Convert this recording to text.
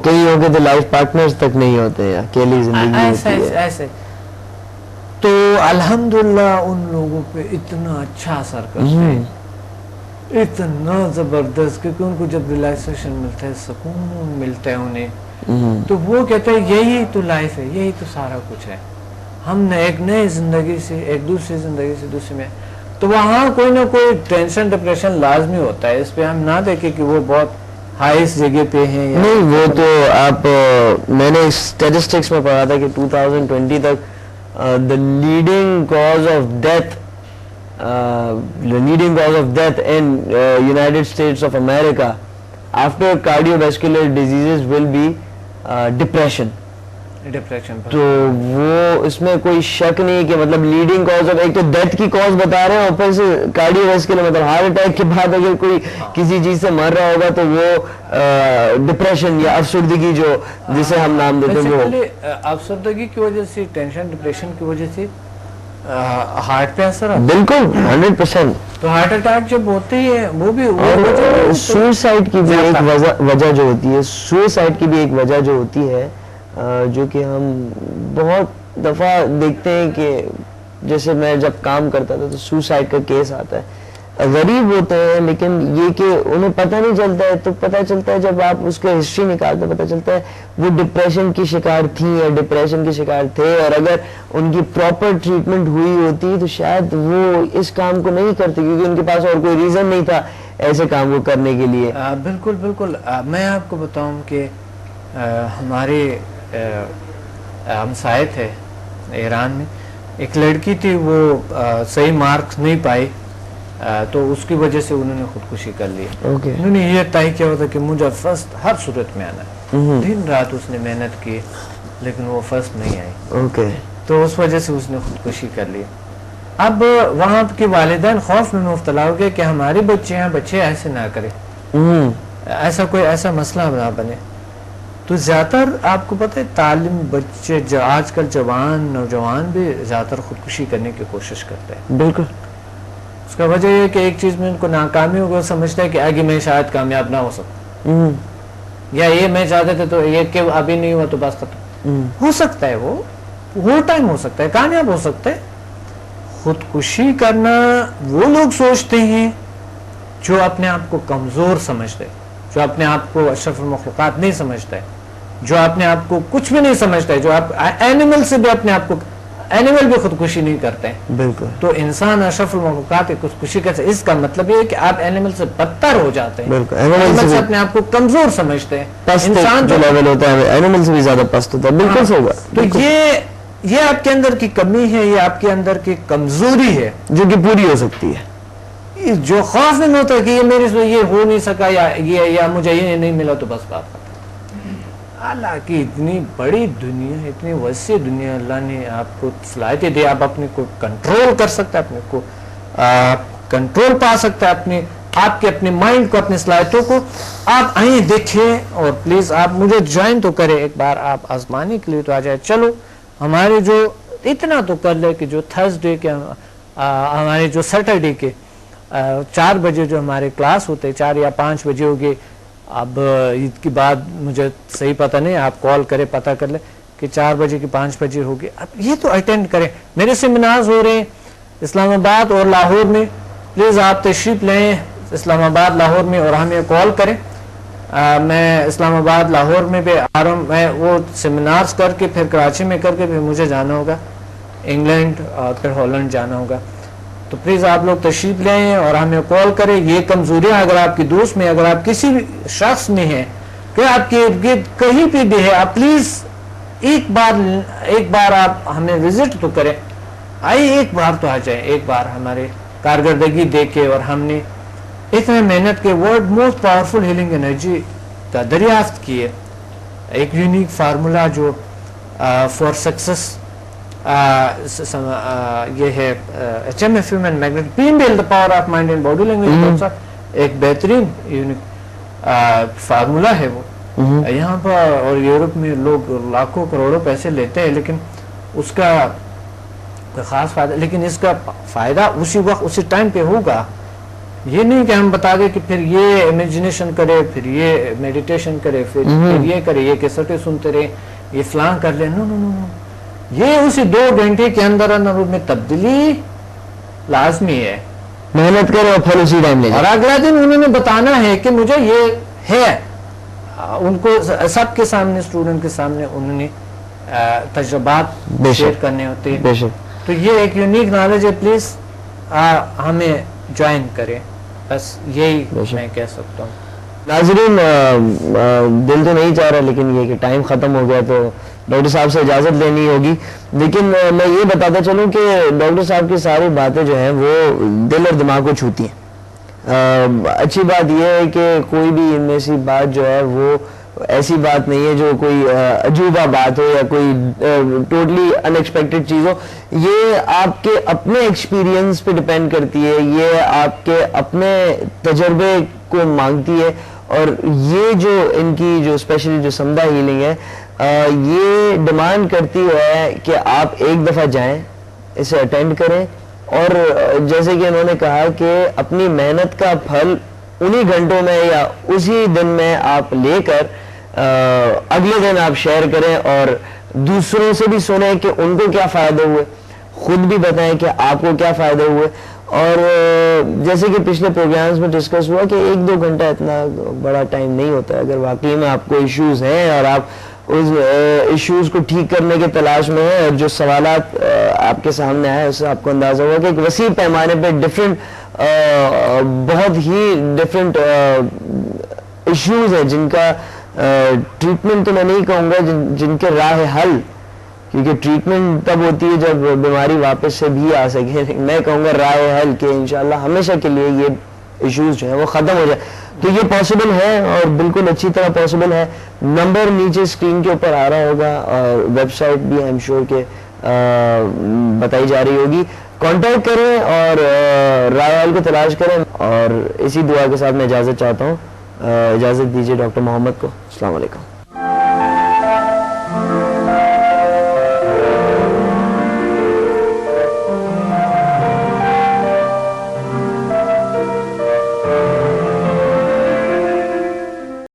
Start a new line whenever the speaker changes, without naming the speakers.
کئی ہو کے تو لائف پارٹنرز تک نہیں ہوتے, اکیلی زندگی ہوتی ہے.
ایسے تو الحمدللہ ان لوگوں پہ اتنا اچھا اثر کرتے ہیں, اتنا زبردست, کیونکہ ان کو جب ریلیکسیشن ملتا ہے, سکون ملتا ہے انہیں, تو وہ کہتے ہیں یہی تو لائف ہے, یہی تو سارا کچھ ہے. ہم نے ایک نئے زندگی سے ایک دوسری زندگی سے دوسری میں, تو وہاں کوئی نہ کوئی ٹینشن ڈپریشن لازمی ہوتا ہے. اس پہ ہم نہ دیکھیں کہ وہ بہت ہائیسٹ جگہ پہ ہیں.
نہیں, وہ تو آپ, میں نے اسٹیٹسٹکس میں پڑھا تھا کہ 2020 تک the leading cause of death in United States of America after cardiovascular diseases will be depression. تو وہ اس میں کوئی شک نہیں کہ مطلب لیڈنگ کاز آف, ایک تو ڈیتھ کی کاز بتا رہے ہیں, اوپر سے کارڈیو ویسکولر, مطلب ہارٹ اٹیک کے بعد اگر کوئی کسی چیز سے مر رہا ہوگا تو وہ ڈپریشن یا افسردگی جو جسے ہم نام دیتے ہیں, وہ
افسردگی کی وجہ سے, ٹینشن ڈپریشن کی وجہ سے ہارٹ پہ اثر آتا ہے.
بالکل 100%.
تو ہارٹ اٹیک جب ہوتے ہیں وہ بھی,
سوئسائڈ کی بھی ایک وجہ جو ہوتی ہے, سوئسائڈ کی بھی ایک وجہ جو ہوتی ہے, جو کہ ہم بہت دفعہ دیکھتے ہیں کہ جیسے میں جب کام کرتا تھا تو سوسائڈ کا کیس آتا ہے. غریب ہوتے ہیں لیکن یہ کہ انہیں پتہ نہیں چلتا ہے, تو پتہ چلتا ہے جب آپ اس کا ہسٹری نکالتے ہیں, پتہ چلتا ہے وہ ڈپریشن کی شکار تھیں یا ڈپریشن کے شکار تھے, اور اگر ان کی پراپر ٹریٹمنٹ ہوئی ہوتی تو شاید وہ اس کام کو نہیں کرتے, کیونکہ ان کے پاس اور کوئی ریزن نہیں تھا ایسے کام کو کرنے کے لیے.
بالکل بالکل. میں آپ کو بتاؤں کہ ہمارے ہمسائے تھے ایران میں, ایک لڑکی تھی, وہ صحیح مارکس نہیں پائی, تو اس کی وجہ سے انہوں نے خودکشی کر لی. انہوں نے یہ طے کیا ہوتا کہ مجھے فرسٹ ہر صورت میں آنا ہے. دن رات اس نے محنت کی لیکن وہ فرسٹ نہیں آئی, تو اس وجہ سے اس نے خودکشی کر لی. اب وہاں کے والدین خوف میں مبتلا ہو گئے کہ ہمارے بچے ایسے نہ کرے, ایسا کوئی ایسا مسئلہ نہ بنے. تو زیادہ تر آپ کو پتہ ہے تعلیم بچے آج کل نوجوان بھی زیادہ تر خودکشی کرنے کی کوشش کرتے ہیں.
بالکل.
اس کا وجہ یہ کہ ایک چیز میں ان کو ناکامی ہوگا, سمجھتا ہے کہ آگے میں شاید کامیاب نہ ہو سکتا, یا یہ میں چاہتے تھے تو یہ کہ ابھی نہیں ہوا تو بس ختم. ہو سکتا ہے وہ ٹائم ہو سکتا ہے, کامیاب ہو سکتا ہے. خودکشی کرنا وہ لوگ سوچتے ہیں جو اپنے آپ کو کمزور سمجھتے, جو اپنے آپ کو اشرف المخلوقات نہیں سمجھتا ہے, جو اپنے آپ کو کچھ بھی نہیں سمجھتا ہے, جو آپ اینیمل سے بھی اپنے آپ کو, اینیمل بھی خودکشی نہیں کرتے ہیں. بالکل. تو انسان اشرف المخلوقات کی خودکشی کرتے, اس کا مطلب یہ ہے کہ آپ اینیمل سے بدتر ہو جاتے ہیں. بالکل. اینیمل سے اپنے آپ کو کمزور سمجھتے ہیں. انسان جو لیول ہوتا ہے اینیمل سے بھی زیادہ پست ہوتا ہے. بالکل صحیح بات. تو یہ آپ کے اندر کی کمی ہے, یہ آپ کے اندر کی کمزوری ہے
جو کہ پوری ہو سکتی ہے.
جو خوف میں ہوتا ہے کہ یہ میرے سے یہ ہو نہیں سکا, یا مجھے یہ نہیں ملا, تو بس بات. اللہ کی اتنی بڑی دنیا, اتنی وسیع دنیا, اللہ نے آپ کو صلاحیتیں دی, آپ اپنے کو کنٹرول کر سکتے ہیں, اپنے کو کنٹرول پا سکتے ہیں, آپ کے اپنے مائنڈ کو, اپنی صلاحیتوں کو. آپ آئیں دیکھیں, اور پلیز آپ مجھے جوائن تو کریں ایک بار, آپ آزمانے کے لیے تو آ جائے. چلو ہمارے جو اتنا تو کر لے کہ جو تھرسڈے کے, ہمارے جو سیٹرڈے کے 4 بجے جو ہمارے کلاس ہوتے, 4 یا 5 بجے ہوگی. اب عید کی بعد مجھے صحیح پتہ نہیں, آپ کال کریں, پتہ کر لیں کہ 4 بجے کی 5 بجے ہوگی. اب یہ تو اٹینڈ کریں. میرے سیمینارز ہو رہے ہیں اسلام آباد اور لاہور میں, پلیز آپ تشریف لیں اسلام آباد لاہور میں, اور ہمیں کال کریں. میں اسلام آباد لاہور میں بھی آ رہا ہوں. میں وہ سیمینارز کر کے پھر کراچی میں کر کے پھر مجھے جانا ہوگا انگلینڈ, اور پھر ہالینڈ جانا ہوگا. تو پلیز آپ لوگ تشریف لیں اور ہمیں کال کریں. یہ کمزوریاں اگر آپ کی دوست میں, اگر آپ کسی بھی شخص میں ہیں, کہ آپ کے کہیں پہ بھی ہے, آپ پلیز ایک بار آپ ہمیں وزٹ تو کریں. آئیے ایک بار تو آ جائیں, ایک بار ہمارے کارکردگی دیکھے, اور ہم نے اتنے محنت کے world most powerful healing energy کا دریافت کیے. ایک یونیک فارمولا جو فار سکسس یہ ہے HMF human magnet PMBL the power of mind and body language. ایک بہترین یونیک فارمولا ہے وہ. یہاں پر اور یورپ میں لوگ لاکھوں کروڑوں پیسے لیتے ہیں, لیکن اس کا کوئی خاص فائدہ, لیکن اس کا فائدہ اسی وقت اسی ٹائم پہ ہوگا یہ نہیں کہ ہم بتا دیں کہ پھر یہ امیجنیشن کرے، پھر یہ میڈیٹیشن کرے، پھر یہ کرے، یہ کیسٹیں سنتے رہے، یہ فلاں کر لیں. نو نو نو نو، یہ اسی 2 گھنٹے کے اندر میں تبدیلی لازمی ہے.
محنت کرے اور پھل اسی ٹائم لے
اور
جائے.
اگلا دن انہوں نے بتانا ہے کہ مجھے یہ ہے. ان کو سب کے سامنے، اسٹوڈنٹ کے سامنے انہوں نے تجربات شیئر کرنے ہوتے ہیں.
بے شک.
تو یہ ایک یونیک نالج ہے. پلیز ہمیں جوائن کریں، بس یہی میں کہہ سکتا ہوں.
ناظرین دل تو نہیں چاہ رہا، لیکن یہ کہ ٹائم ختم ہو گیا تو ڈاکٹر صاحب سے اجازت لینی ہوگی. لیکن میں یہ بتاتا چلوں کہ ڈاکٹر صاحب کی ساری باتیں جو ہیں وہ دل اور دماغ کو چھوتی ہیں. اچھی بات یہ ہے کہ کوئی بھی ان میں سے بات جو ہے وہ ایسی بات نہیں ہے جو کوئی عجوبہ بات ہو یا کوئی ٹوٹلی ان ایکسپیکٹڈ چیز ہو. یہ آپ کے اپنے ایکسپیرینس پہ ڈپینڈ کرتی ہے، یہ آپ کے اپنے تجربے کو مانگتی ہے. اور یہ جو ان کی جو اسپیشلی جو سمدہ ہیلنگ ہے یہ ڈیمانڈ کرتی ہے کہ آپ ایک دفعہ جائیں، اسے اٹینڈ کریں، اور جیسے کہ انہوں نے کہا کہ اپنی محنت کا پھل انہی گھنٹوں میں یا اسی دن میں آپ لے کر اگلے دن آپ شیئر کریں اور دوسروں سے بھی سنیں کہ ان کو کیا فائدے ہوئے، خود بھی بتائیں کہ آپ کو کیا فائدے ہوئے. اور جیسے کہ پچھلے پروگرامز میں ڈسکس ہوا کہ 1-2 گھنٹہ اتنا بڑا ٹائم نہیں ہوتا ہے. اگر واقعی میں آپ کو ایشوز ہیں اور آپ اس ایشوز کو ٹھیک کرنے کے تلاش میں ہیں، اور جو سوالات آپ کے سامنے آئے اس سے آپ کو اندازہ ہوا کہ ایک وسیع پیمانے پہ بہت ہی ڈفرینٹ ایشوز ہیں جن کا ٹریٹمنٹ تو میں نہیں کہوں گا، جن کے راہ حل، کیونکہ ٹریٹمنٹ تب ہوتی ہے جب بیماری واپس سے بھی آ سکے. میں کہوں گا راہ حل کہ انشاءاللہ ہمیشہ کے لیے یہ ایشوز جو ہیں وہ ختم ہو جائے. تو یہ پاسبل ہے اور بالکل اچھی طرح پاسبل ہے. نمبر نیچے اسکرین کے اوپر آ رہا ہوگا اور ویب سائٹ بھی آئی ایم شیور کہ بتائی جا رہی ہوگی. کانٹیکٹ کریں اور رائے حل کو تلاش کریں. اور اسی دعا کے ساتھ میں اجازت چاہتا ہوں. اجازت دیجیے ڈاکٹر محمد کو. السلام علیکم.